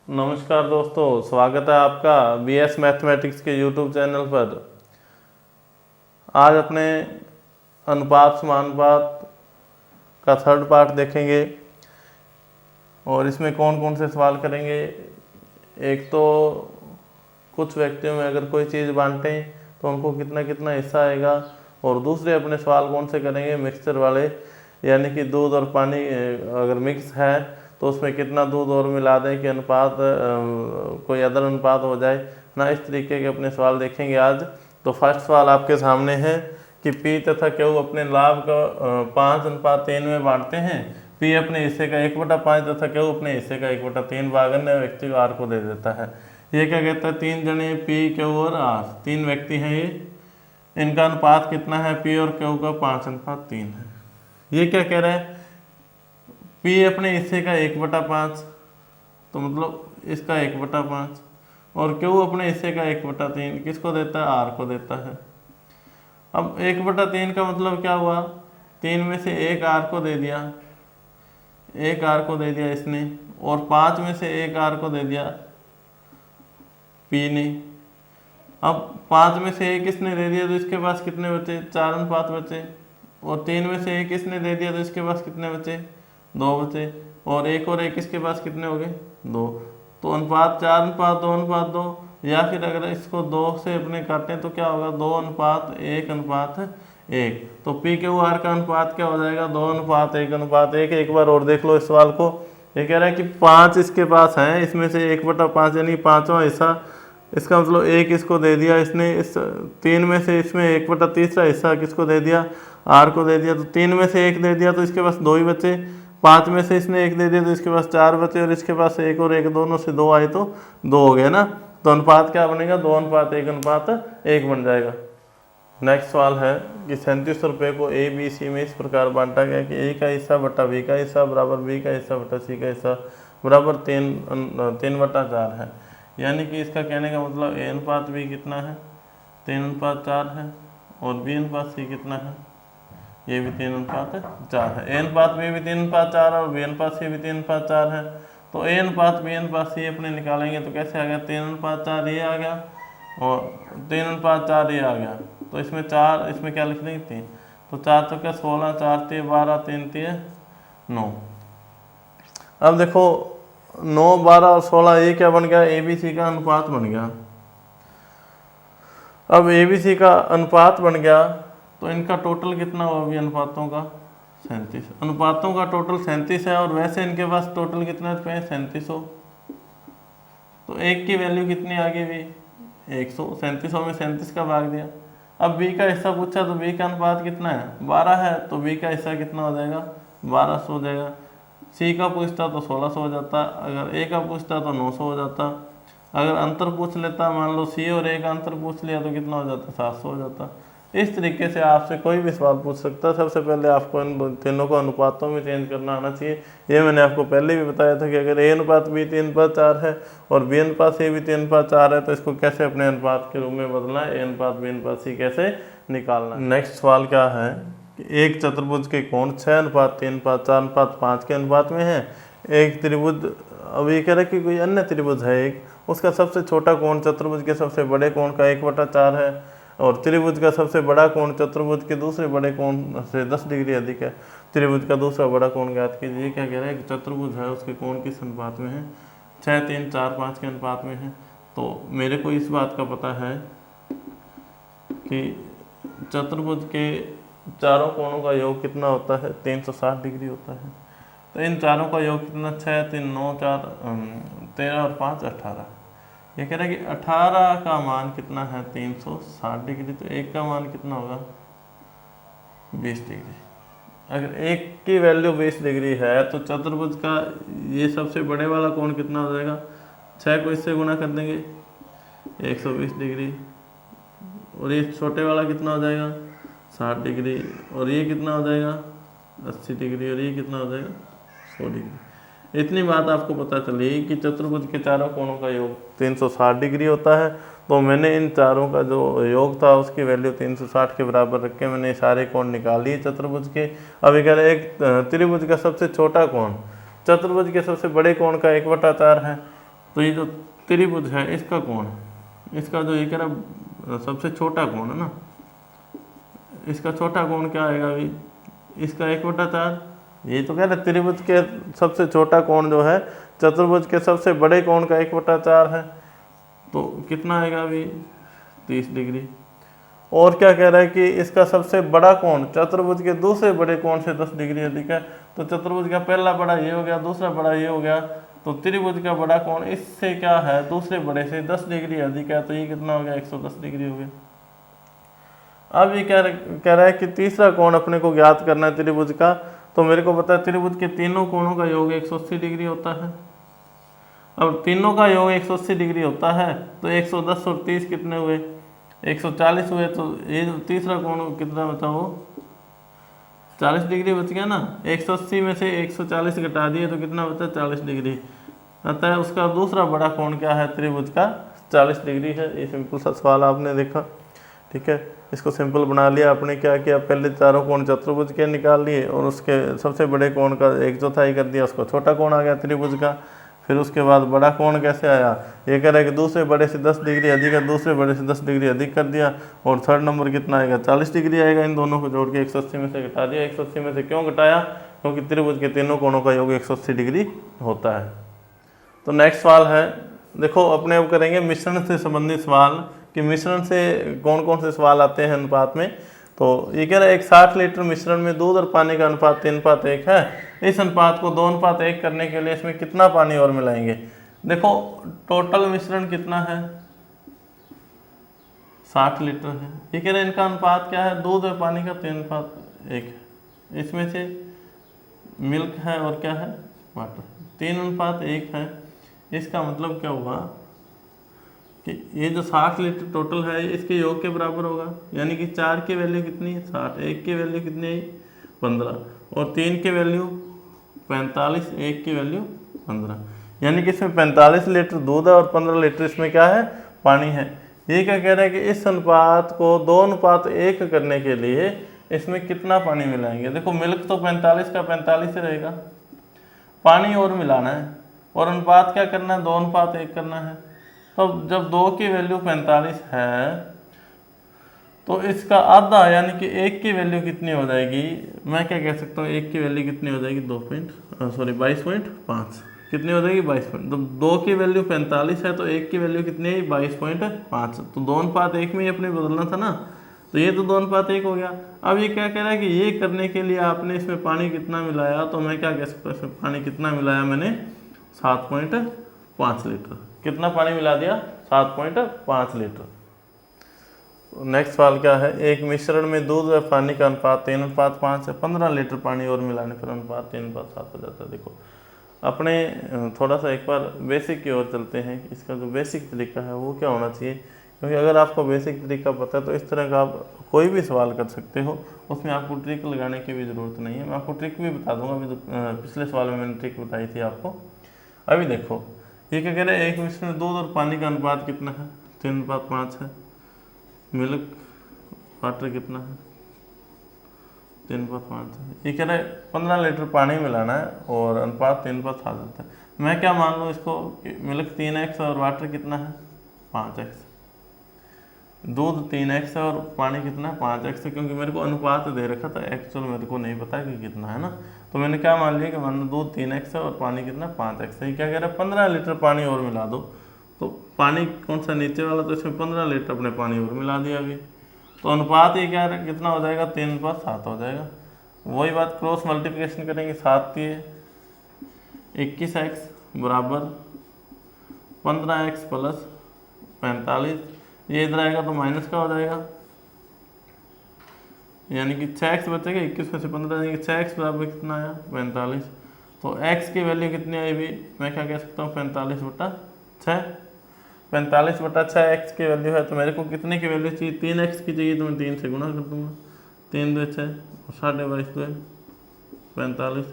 नमस्कार दोस्तों, स्वागत है आपका BS मैथमेटिक्स के YouTube चैनल पर। आज अपने अनुपात समानुपात का थर्ड पार्ट देखेंगे और इसमें कौन कौन से सवाल करेंगे। एक तो कुछ व्यक्तियों में अगर कोई चीज़ बांटें तो उनको कितना कितना हिस्सा आएगा, और दूसरे अपने सवाल कौन से करेंगे मिक्सचर वाले, यानी कि दूध और पानी अगर मिक्स है तो उसमें कितना दूध और मिला दें कि अनुपात कोई अदर अनुपात हो जाए ना। इस तरीके के अपने सवाल देखेंगे आज। तो फर्स्ट सवाल आपके सामने है कि P तथा Q अपने लाभ का 5:3 में बांटते हैं। P अपने हिस्से का 1/5 तथा Q अपने हिस्से का 1/3 भाग अन्य व्यक्ति को R को दे देता है। ये क्या कहता है, 3 जने P, Q और R, 3 व्यक्ति हैं ये। इनका अनुपात कितना है, P और Q का 5:3 है। ये क्या कह रहा है, P अपने हिस्से का 1/5, तो मतलब इसका 1/5, और Q अपने हिस्से का 1/3 किसको देता है, R को देता है। अब 1/3 का मतलब क्या हुआ, 3 में से 1 R को दे दिया, 1 R को दे दिया इसने, और 5 में से 1 R को दे दिया P ने। अब 5 में से 1 इसने दे दिया तो इसके पास कितने बचे, 4 अनुपात बचे, और 3 में से 1 इसने दे दिया तो इसके पास कितने बचे, 2 बचे, और 1 और 1 इसके पास कितने हो गए, 2। तो अनुपात 4:2:2, या फिर अगर इसको 2 से अपने काटें तो क्या होगा, 2:1:1। तो P Q R का अनुपात क्या हो जाएगा, 2:1:1। एक बार और देख लो इस सवाल को। ये कह रहा है कि 5 इसके पास हैं, इसमें से 1/5 यानी 5वां हिस्सा, इसका मतलब 1 इसको दे दिया इसने। इस 3 में से इसमें 1/3 हिस्सा किसको दे दिया, R को दे दिया। तो 3 में से 1 दे दिया तो इसके पास 2 ही बचे, 5 में से इसने 1 दे दिया तो इसके पास 4 बचे, और इसके पास 1 और 1 दोनों से 2 आए तो 2 हो गए ना। तो अनुपात क्या बनेगा, 2:1:1 बन जाएगा। नेक्स्ट सवाल है कि 37 रुपये को A, B, C में इस प्रकार बांटा गया कि A का हिस्सा बटा B का हिस्सा बराबर B का हिस्सा बटा C का हिस्सा बराबर 3/4 है। यानी कि इसका कहने का मतलब A अनुपात B कितना है, 3:4 है, और B अनुपात C कितना है, ये भी 3:4 है। A अनुपात B भी 3:4 और B अनुपात C भी 3:4 है। तो A अनुपात B अनुपात C अपने निकालेंगे तो कैसे आ गया, 3:4 ये आ गया और 3:4 ये आ गया। तो इसमें 4, इसमें क्या लिख देंगे, 3। तो 4 तो क्या 16, 4 3 12, 3 3 9। अब देखो 9, 12 और 16 ये क्या बन गया, ABC का अनुपात बन गया। अब ABC का अनुपात बन गया तो इनका टोटल कितना हुआ अभी अनुपातों का, 37। अनुपातों का टोटल 37 है, और वैसे इनके पास टोटल कितना रुपये है, 3700। तो एक की वैल्यू कितनी आ गई भी, 100। 3700 में 37 का भाग दिया। अब B का हिस्सा पूछा तो B का अनुपात कितना है, 12 है, तो B का हिस्सा कितना हो जाएगा, 1200 हो जाएगा। C का पूछता तो 1600 हो जाता, अगर A का पूछता तो 900 हो जाता। अगर अंतर पूछ लेता, मान लो C और A का अंतर पूछ लिया तो कितना हो जाता, 700 हो जाता। इस तरीके से आपसे कोई भी सवाल पूछ सकता है। सबसे पहले आपको इन तीनों को अनुपातों में चेंज करना आना चाहिए। ये मैंने आपको पहले भी बताया था कि अगर A अनुपात B 3/4 है और B अनुपात C भी 3/4 है तो इसको कैसे अपने अनुपात के रूप में बदलना है, A अनुपात B अनुपात C कैसे निकालना है। नेक्स्ट सवाल क्या है कि एक चतुर्भुज के कोण 6:3:4:5 के अनुपात में है। एक त्रिभुज, अब ये कह रहा है कि कोई अन्य त्रिभुज है एक, उसका सबसे छोटा कोण चतुर्भुज के सबसे बड़े कोण का 1/4 है, और त्रिभुज का सबसे बड़ा कोण चतुर्भुज के दूसरे बड़े कोण से 10 डिग्री अधिक है। त्रिभुज का दूसरा बड़ा कोण ज्ञात कीजिए। क्या कह रहा है कि चतुर्भुज है उसके कोण किस अनुपात में है, 6, 3, 4, 5 के अनुपात में है। तो मेरे को इस बात का पता है कि चतुर्भुज के चारों कोणों का योग कितना होता है, 360 डिग्री होता है। तो इन चारों का योग कितना, 6, 3, 9, 4, 13 और 5 18। ये कह रहा है कि 18 का मान कितना है, 360 डिग्री। तो एक का मान कितना होगा, 20 डिग्री। अगर एक की वैल्यू 20 डिग्री है तो चतुर्भुज का ये सबसे बड़े वाला कोण कितना हो जाएगा, 6 को इससे गुणा कर देंगे 120 डिग्री, और ये छोटे वाला कितना हो जाएगा, 60 डिग्री, और ये कितना हो जाएगा 80 डिग्री, और ये कितना हो जाएगा 100 डिग्री। इतनी बात आपको पता चली कि चतुर्भुज के चारों कोणों का योग 360 डिग्री होता है। तो मैंने इन चारों का जो योग था उसकी वैल्यू 360 के बराबर रख के मैंने सारे कोण निकाल लिए चतुर्भुज के। अभी कह रहे एक त्रिभुज का सबसे छोटा कोण चतुर्भुज के सबसे बड़े कोण का 1/4 है। तो ये जो त्रिभुज है इसका कोण, इसका जो ये कह रहा सबसे छोटा कोण है ना, इसका छोटा कोण क्या आएगा अभी, इसका 1/4। ये तो कह रहे त्रिभुज के सबसे छोटा कोण जो है चतुर्भुज के सबसे बड़े कोण का 1/4 है, तो कितना आएगा अभी 30 डिग्री। और क्या कह रहा है कि इसका सबसे बड़ा कोण चतुर्भुज के दूसरे बड़े कोण से 10 डिग्री अधिक है। तो चतुर्भुज का पहला बड़ा ये हो गया, दूसरा बड़ा ये हो गया, तो त्रिभुज का बड़ा कोण इससे क्या है, दूसरे बड़े से 10 डिग्री अधिक है, तो ये कितना हो गया 110 डिग्री हो गया। अब ये कह रहा है कि तीसरा कोण अपने को ज्ञात करना है त्रिभुज का। तो मेरे को पता है त्रिभुज के तीनों कोणों का योग 180 डिग्री होता है। अब तीनों का योग 180 डिग्री होता है, तो 110 और 30 कितने हुए, 140 हुए। तो ये तीसरा कोण कितना बचा, वो 40 डिग्री बच गया ना। 180 में से 140 घटा दिए तो कितना बचा, 40 डिग्री। अतः उसका दूसरा बड़ा कोण क्या है त्रिभुज का, 40 डिग्री है। ये सिंपल सा सवाल आपने देखा, ठीक है। इसको सिंपल बना लिया आपने। क्या किया, पहले चारों कोण चतुर्भुज के निकाल लिए और उसके सबसे बड़े कोण का 1/4 कर दिया, उसको छोटा कोण आ गया त्रिभुज का। फिर उसके बाद बड़ा कोण कैसे आया, ये कह रहा है कि दूसरे बड़े से 10 डिग्री अधिक है, दूसरे बड़े से 10 डिग्री अधिक कर दिया। और थर्ड नंबर कितना आएगा, 40 डिग्री आएगा। इन दोनों को जोड़ के 180 में से घटा दिया। 180 में से क्यों घटाया, क्योंकि त्रिभुज के तीनों कोणों का योग 180 डिग्री होता है। तो नेक्स्ट सवाल है, देखो अपने अब करेंगे मिश्रण से संबंधित सवाल, कि मिश्रण से कौन कौन से सवाल आते हैं अनुपात में। तो ये कह रहा है एक 60 लीटर मिश्रण में दूध और पानी का अनुपात 3:1 है। इस अनुपात को 2:1 करने के लिए इसमें कितना पानी और मिलाएंगे। देखो टोटल मिश्रण कितना है, 60 लीटर है। ये कह रहे हैं इनका अनुपात क्या है, दूध और पानी का 3:1 है। इसमें से मिल्क है और क्या है, वाटर, 3:1 है। इसका मतलब क्या हुआ कि ये जो 60 लीटर टोटल है इसके योग के बराबर होगा। यानी कि 4 की वैल्यू कितनी है 60, 1 की वैल्यू कितनी है 15, और 3 की वैल्यू 45, 1 की वैल्यू 15। यानी कि इसमें 45 लीटर दूध है और 15 लीटर इसमें क्या है, पानी है। ये क्या कह रहा है कि इस अनुपात को 2:1 करने के लिए इसमें कितना पानी मिलाएंगे। देखो मिल्क तो 45 का 45 ही रहेगा, पानी और मिलाना है, और अनुपात क्या करना है, 2:1 करना है। तो जब 2 की वैल्यू 45 है तो इसका आधा यानी कि 1 की वैल्यू कितनी हो जाएगी, मैं क्या कह सकता हूँ, 1 की वैल्यू कितनी हो जाएगी 22.5 कितनी हो जाएगी 22 पॉइंट। तो 2 की वैल्यू 45 है तो 1 की वैल्यू कितनी है 22.5। तो 2:1 में ही अपने बदलना था ना, तो ये तो 2:1 हो गया। अब ये क्या कह रहा है कि ये करने के लिए आपने इसमें पानी कितना मिलाया, तो मैं क्या कह सकता हूँ इसमें पानी कितना मिलाया मैंने 7.5 लीटर। कितना पानी मिला दिया 7.5 लीटर। नेक्स्ट सवाल क्या है, एक मिश्रण में दूध और पानी का अनुपात 3:5 है, 15 लीटर पानी और मिलाने पर अनुपात 3:7 हो जाता है। देखो अपने थोड़ा सा एक बार बेसिक की ओर चलते हैं, इसका जो बेसिक तरीका है वो क्या होना चाहिए। क्योंकि अगर आपको बेसिक तरीका पता है तो इस तरह का आप कोई भी सवाल कर सकते हो, उसमें आपको ट्रिक लगाने की भी ज़रूरत नहीं है। मैं आपको ट्रिक भी बता दूंगा, अभी तो पिछले सवाल में मैंने ट्रिक बताई थी आपको। अभी देखो ये क्या कह रहे हैं, एक मिश्रण में दूध और पानी का अनुपात कितना है 3:5 है, मिल्क वाटर कितना है 3:5 है। ये कह रहे हैं 15 लीटर पानी मिलाना है और अनुपात 3:7 जाता है। मैं क्या मान लूँ इसको, मिल्क 3x और वाटर कितना है 5x, दूध 3x है और पानी कितना है 5x है, क्योंकि मेरे को अनुपात दे रखा था, एक्चुअल मेरे को नहीं पता कि कितना है ना। तो मैंने क्या मान लिया कि मान लो दूध 3x है और पानी कितना 5x है। ये क्या कह रहा है 15 लीटर पानी और मिला दो। तो पानी कौन सा नीचे वाला, तो इसमें 15 लीटर अपने पानी और मिला दिया अभी। तो अनुपात ये क्या है कितना हो जाएगा 3:7 हो जाएगा। वही बात क्रॉस मल्टीप्लिकेशन करेंगे, 7 की 21x बराबर 15x प्लस 45, ये इधर आएगा तो माइनस का हो जाएगा, यानी कि 6x बचेगा, 21 में से 15 यानी कि 6x बराबर कितना आया 45। तो x की वैल्यू कितनी आई भी, मैं क्या कह सकता हूँ 45/6, 45/6 x की वैल्यू है। तो मेरे को कितने की वैल्यू चाहिए, 3x की चाहिए, तो मैं 3 से गुणा कर दूंगा, 3×2 6 और 22.5 45।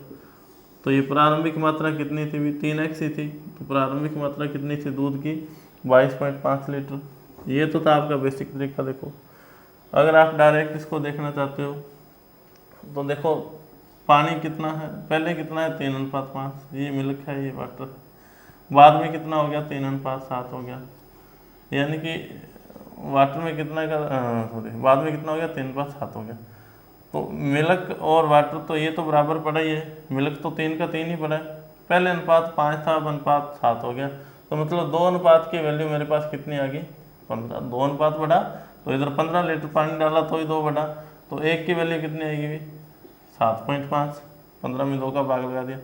तो ये प्रारंभिक मात्रा कितनी थी भी 3x ही थी, तो प्रारंभिक मात्रा कितनी थी दूध की 22.5 लीटर। ये तो था आपका बेसिक तरीका। देखो अगर आप डायरेक्ट इसको देखना चाहते हो तो देखो पानी कितना है, पहले कितना है 3:5, ये मिल्क है ये वाटर है, बाद में कितना हो गया 3:7 हो गया, यानी कि वाटर में कितना का सॉरी बाद में कितना हो गया 3:7 हो गया। तो मिल्क और वाटर तो ये तो बराबर पड़ा ही है, मिल्क तो 3 का 3 ही पड़ा है, पहले अनुपात 5 था, अब अनुपात 7 हो गया। तो मतलब 2 अनुपात की वैल्यू मेरे पास कितनी आ गई 15। 2 अनुपात बढ़ा तो इधर 15 लीटर पानी डाला तो ही 2 बढ़ा, तो 1 की वैल्यू कितनी आएगी 7.5। 15 में 2 का भाग लगा दिया।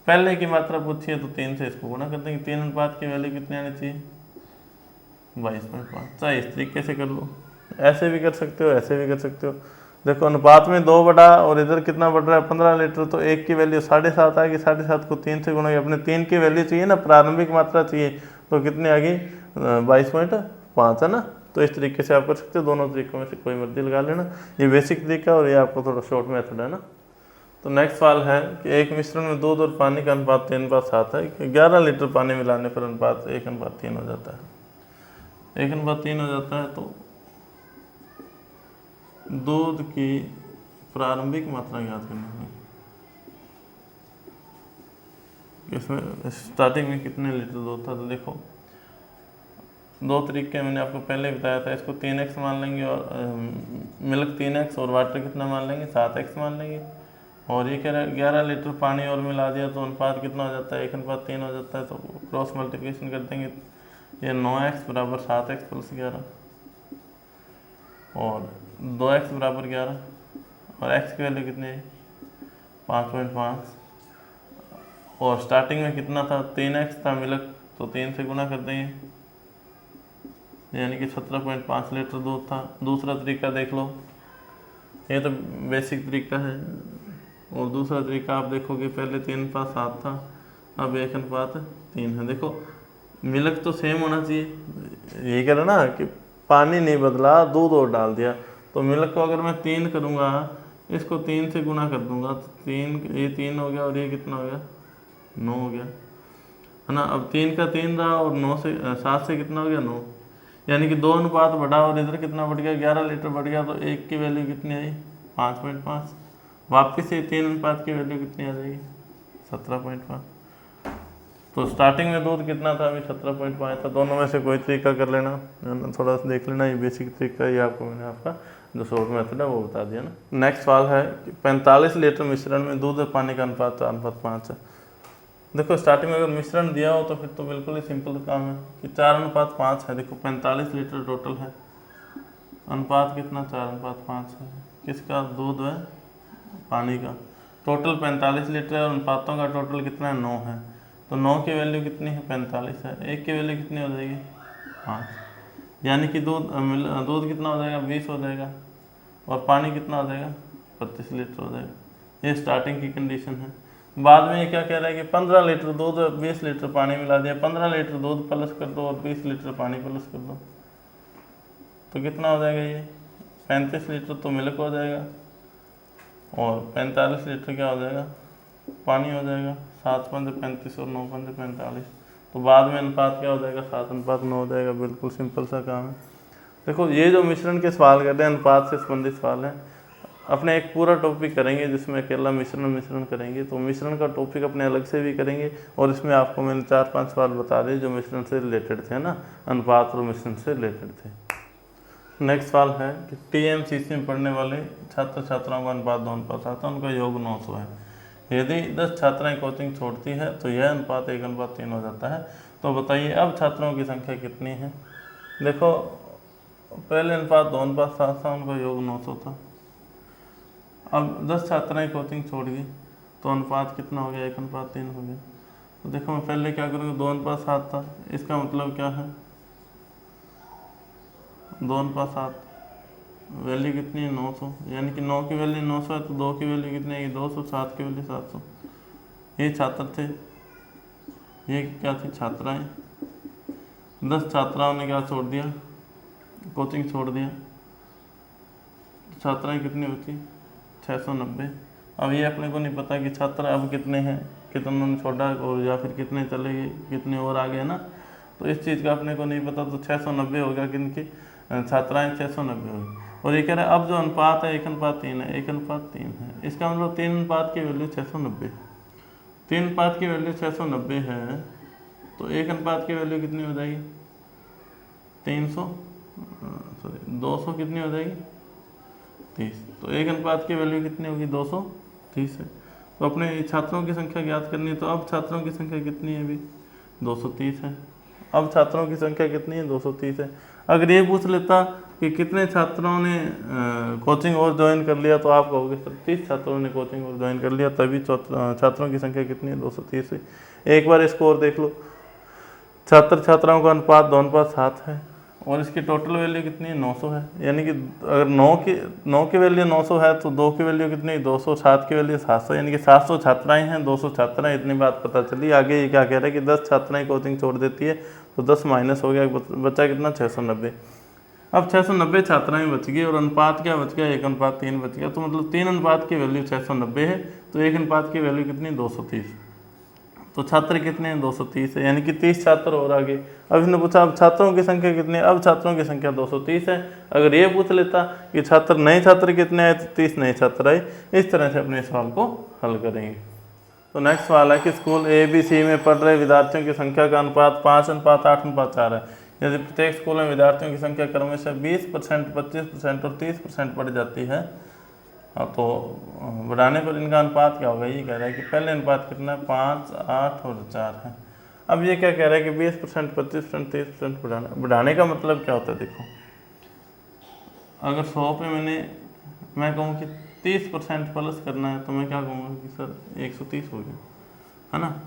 पहले की मात्रा पूछी है तो 3 से इसको गुणा कर देंगे, 3 अनुपात की वैल्यू कितनी आनी चाहिए 22.5। चाहे इस तरीके से कर लो, ऐसे भी कर सकते हो, ऐसे भी कर सकते हो। देखो अनुपात में 2 बढ़ा और इधर कितना बढ़ रहा है 15 लीटर, तो 1 की वैल्यू 7.5 आ गई, 7.5 को 3 से गुणा किया, अपने 3 की वैल्यू चाहिए ना, प्रारंभिक मात्रा चाहिए, तो कितनी आ गई 22.5 है ना। तो इस तरीके से आप कर सकते हो, दोनों तरीकों में से कोई मर्जी लगा लेना। ये बेसिक तरीका और ये आपको थोड़ा शॉर्ट मेथड है ना। तो नेक्स्ट सवाल है कि एक मिश्रण में दूध और पानी का अनुपात 3:7 है, 11 लीटर पानी मिलाने पर अनुपात 1:3 हो जाता है। 1:3 हो जाता है तो दूध की प्रारंभिक मात्रा ज्ञात करनी है। इसमें स्टार्टिंग में कितने लीटर दूध था, तो देखो 2 तरीके मैंने आपको पहले बताया था, इसको 3x मान लेंगे और मिल्क 3x और वाटर कितना मान लेंगे 7x मान लेंगे, और ये कह रहा है 11 लीटर पानी और मिला दिया तो अनुपात कितना हो जाता है 1:3 हो जाता है। तो क्रॉस मल्टीप्लिकेशन कर देंगे, ये 9x बराबर 7x + 11 और 2x बराबर 11 और x की वैल्यू कितनी है 5.5, और स्टार्टिंग में कितना था 3x था मिल्क, तो 3 से गुना कर देंगे, यानी कि 17.5 लीटर दूध था। दूसरा तरीका देख लो, ये तो बेसिक तरीका है, और दूसरा तरीका आप देखोगे पहले 3:7 था, अब 1:3 है। देखो मिल्क तो सेम होना चाहिए, ये कह रहा ना कि पानी नहीं बदला दूध और डाल दिया, तो मिल्क को अगर मैं 3 करूँगा इसको 3 से गुना कर दूंगा तो 3 ये 3 हो गया और ये कितना हो गया 9 हो गया, है ना। अब 3 का 3 रहा और 9 से 7 से कितना हो गया 9, यानी कि 2 अनुपात बढ़ा और इधर कितना बढ़ गया 11 लीटर बढ़ गया, तो 1 की वैल्यू कितनी आई 5.5। वापस से 3 अनुपात की वैल्यू कितनी आ जाएगी 17.5। तो स्टार्टिंग में दूध कितना था अभी 17.5 था। दोनों में से कोई तरीका कर लेना, थोड़ा सा देख लेना, ये बेसिक तरीका ये आपको मैंने आपका जो शॉर्ट मेथड है वो बता दिया ना। नेक्स्ट सवाल है कि 45 लीटर मिश्रण में दूध और पानी का अनुपात 4:5 है। देखो स्टार्टिंग में अगर मिश्रण दिया हो तो फिर तो बिल्कुल ही सिंपल काम है कि 4:5 है। देखो 45 लीटर टोटल है, अनुपात कितना 4:5 है, किसका दूध है पानी का। टोटल 45 लीटर है और अनुपातों का टोटल कितना है 9 है, तो 9 की वैल्यू कितनी है 45 है, 1 की वैल्यू कितनी हो जाएगी 5, यानी कि दूध कितना हो जाएगा 20 हो जाएगा और पानी कितना हो जाएगा 25 लीटर हो जाएगा। ये स्टार्टिंग की कंडीशन है। बाद में ये क्या कह रहा है कि 15 लीटर दूध और 20 लीटर पानी मिला दिया, 15 लीटर दूध प्लस कर दो और 20 लीटर पानी प्लस कर दो, तो कितना हो जाएगा ये 35 लीटर तो मिल्क हो जाएगा और 45 लीटर क्या हो जाएगा पानी हो जाएगा। 7×5 और 9×45, तो बाद में अनुपात क्या हो जाएगा 7:9 हो जाएगा। बिल्कुल सिंपल सा काम है। देखो ये जो मिश्रण के सवाल कर रहे हैं अनुपात से संबंधित सवाल है, अपने एक पूरा टॉपिक करेंगे जिसमें अकेला मिश्रण करेंगे, तो मिश्रण का टॉपिक अपने अलग से भी करेंगे और इसमें आपको मैंने 4-5 सवाल बता दिए जो मिश्रण से रिलेटेड थे ना, अनुपात और मिश्रण से रिलेटेड थे। नेक्स्ट सवाल है कि TMCC में पढ़ने वाले छात्र छात्राओं का अनुपात 2:7 है, उनका योग 900 है। यदि 10 छात्राएं कोचिंग छोड़ती है तो यह अनुपात 1:3 हो जाता है। तो बताइए अब छात्रों की संख्या कितनी है। देखो पहले अनुपात 2:7 था, उनका योग 900 था। अब 10 छात्राएं कोचिंग छोड़ गई तो अनुपात कितना हो गया 1:3 हो गया। तो देखो मैं पहले क्या करूँगा 2:7 था, इसका मतलब क्या है 2:7 वैल्यू कितनी है 900, यानी कि 9 की वैल्यू 900 है तो 2 की वैल्यू कितनी है 200, 7 की वैल्यू 700। ये छात्र थे, ये क्या थी छात्राएं। 10 छात्राओं ने क्या छोड़ दिया कोचिंग छोड़ दिया, छात्राएं कितनी बची 690। अब ये अपने को नहीं पता कि छात्र अब कितने हैं, कितनों ने छोड़ा और या फिर कितने चले गए, कितने और आ गए ना, तो इस चीज़ का अपने को नहीं पता। तो 690 हो गया, किनकी छात्राएं 690 हो गई। और ये कह रहा है अब जो अनुपात है 1:3 है, 1:3 है, इसका मतलब 3 अनुपात की वैल्यू 690, 3 अनुपात की वैल्यू 690 है तो 1 अनुपात की वैल्यू कितनी हो जाएगी 200 कितनी हो जाएगी 30। तो 1 अनुपात की वैल्यू कितनी होगी 230 है। तो अपने छात्रों की संख्या ज्ञात करनी है, तो अब छात्रों की संख्या कितनी है अभी 230 है। अब छात्रों की संख्या कितनी है 230 है। अगर ये पूछ लेता कि कितने छात्रों ने कोचिंग और ज्वाइन कर लिया, तो आप कहोगे सर 30 छात्रों ने कोचिंग और ज्वाइन कर लिया, तभी छात्रों की संख्या कितनी है 230 है। एक बार इसको और देख लो, छात्र छात्राओं का अनुपात 2:7 है और इसकी टोटल वैल्यू कितनी है 900 है। यानी कि अगर 9 की वैल्यू 900 है तो 2 की वैल्यू कितनी है 200, 7 की वैल्यू 700, यानी कि 700 छात्राएं हैं 200 छात्राएं, इतनी बात पता चली। आगे ये क्या कह रहा है कि 10 छात्राएं कोचिंग छोड़ देती है, तो 10 माइनस हो गया, बचा कितना 690। अब 690 छात्राएं बच गई और अनुपात क्या बच गया 1:3 बच गया। तो मतलब 3 अनुपात की वैल्यू 690 है, तो 1 अनुपात की वैल्यू कितनी 230। तो छात्र कितने हैं 230 है, यानी कि 30 छात्र और आगे। अब इसने पूछा अब छात्रों की संख्या कितनी है, अब छात्रों की संख्या 230 है। अगर ये पूछ लेता कि छात्र नए छात्र कितने आए, तो 30 नए छात्र आए। इस तरह से अपने सवाल को हल करेंगे। तो नेक्स्ट सवाल है कि स्कूल ABC में पढ़ रहे विद्यार्थियों की संख्या का अनुपात 5:8:4 है। यदि प्रत्येक स्कूल में विद्यार्थियों की संख्या क्रमशः 20%, 25% और 30% बढ़ जाती है, तो बढ़ाने पर इनका अनुपात क्या होगा। ये कह रहा है कि पहले अनुपात कितना है 5, 8 और 4 है। अब ये क्या कह रहा है कि 20%, 25%, 30% बढ़ाने का मतलब क्या होता है। देखो, अगर 100 पे मैं कहूँ कि 30% प्लस करना है, तो मैं क्या कहूँगा कि सर 130 हो गया, है ना।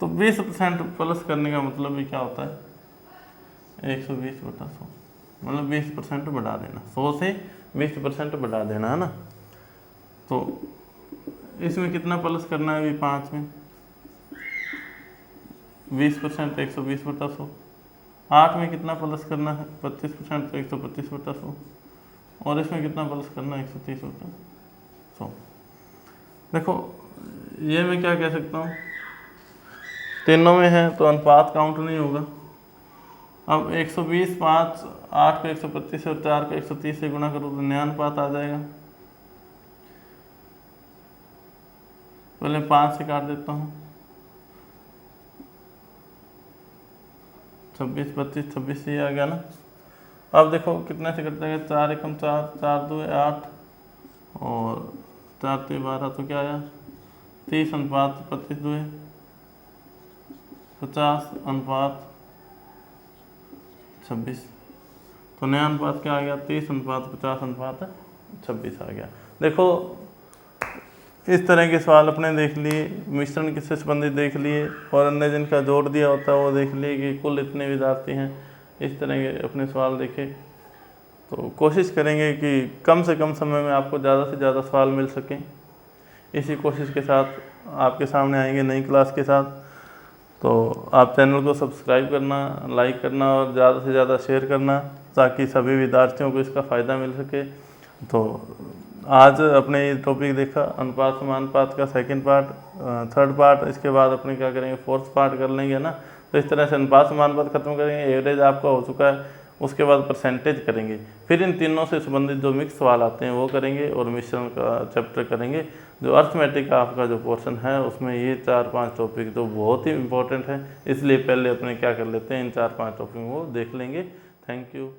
तो 20% प्लस करने का मतलब ये क्या होता है 120/100, मतलब 20% बढ़ा देना, 100 से 20% बढ़ा देना, है ना। तो इसमें कितना प्लस करना है अभी 5 में 20%, 120/100। 8 में कितना प्लस करना है 25%, तो 125/100। और इसमें कितना प्लस करना है 130/100। देखो ये मैं क्या कह सकता हूँ, तीनों में है तो अनुपात काउंट नहीं होगा। अब 120, 5, 8 को 125 और 4 को 130 से गुणा करो तो नया अनुपात आ जाएगा। पहले 5 से काट देता हूँ, 26, 25, 26 से आ गया ना। अब देखो कितने से कट जाएगा 4 एकम 4, 4 2 8 और 4 3 12, तो क्या आया 30:25 2 50:26। तो नया अनुपात क्या आ गया 30:50:26 आ गया। देखो इस तरह के सवाल अपने देख लिए, मिश्रण किससे संबंधित देख लिए, और अन्य जिनका जोड़ दिया होता है वो देख लिए कि कुल इतने विद्यार्थी हैं। इस तरह के अपने सवाल देखे, तो कोशिश करेंगे कि कम से कम समय में आपको ज़्यादा से ज़्यादा सवाल मिल सकें। इसी कोशिश के साथ आपके सामने आएंगे नई क्लास के साथ। तो आप चैनल को सब्सक्राइब करना, लाइक करना और ज़्यादा से ज़्यादा शेयर करना, ताकि सभी विद्यार्थियों को इसका फ़ायदा मिल सके। तो आज अपने ये टॉपिक देखा अनुपात समानुपात का सेकंड पार्ट, थर्ड पार्ट, इसके बाद अपने क्या करेंगे फोर्थ पार्ट कर लेंगे ना। तो इस तरह से अनुपात समानुपात खत्म करेंगे, एवरेज आपका हो चुका है, उसके बाद परसेंटेज करेंगे, फिर इन तीनों से संबंधित जो मिक्स सवाल आते हैं वो करेंगे, और मिश्रण का चैप्टर करेंगे। जो अर्थमेटिक का आपका जो पोर्शन है उसमें ये 4-5 टॉपिक तो बहुत ही इंपॉर्टेंट है, इसलिए पहले अपने क्या कर लेते हैं इन 4-5 टॉपिक को देख लेंगे। Thank you.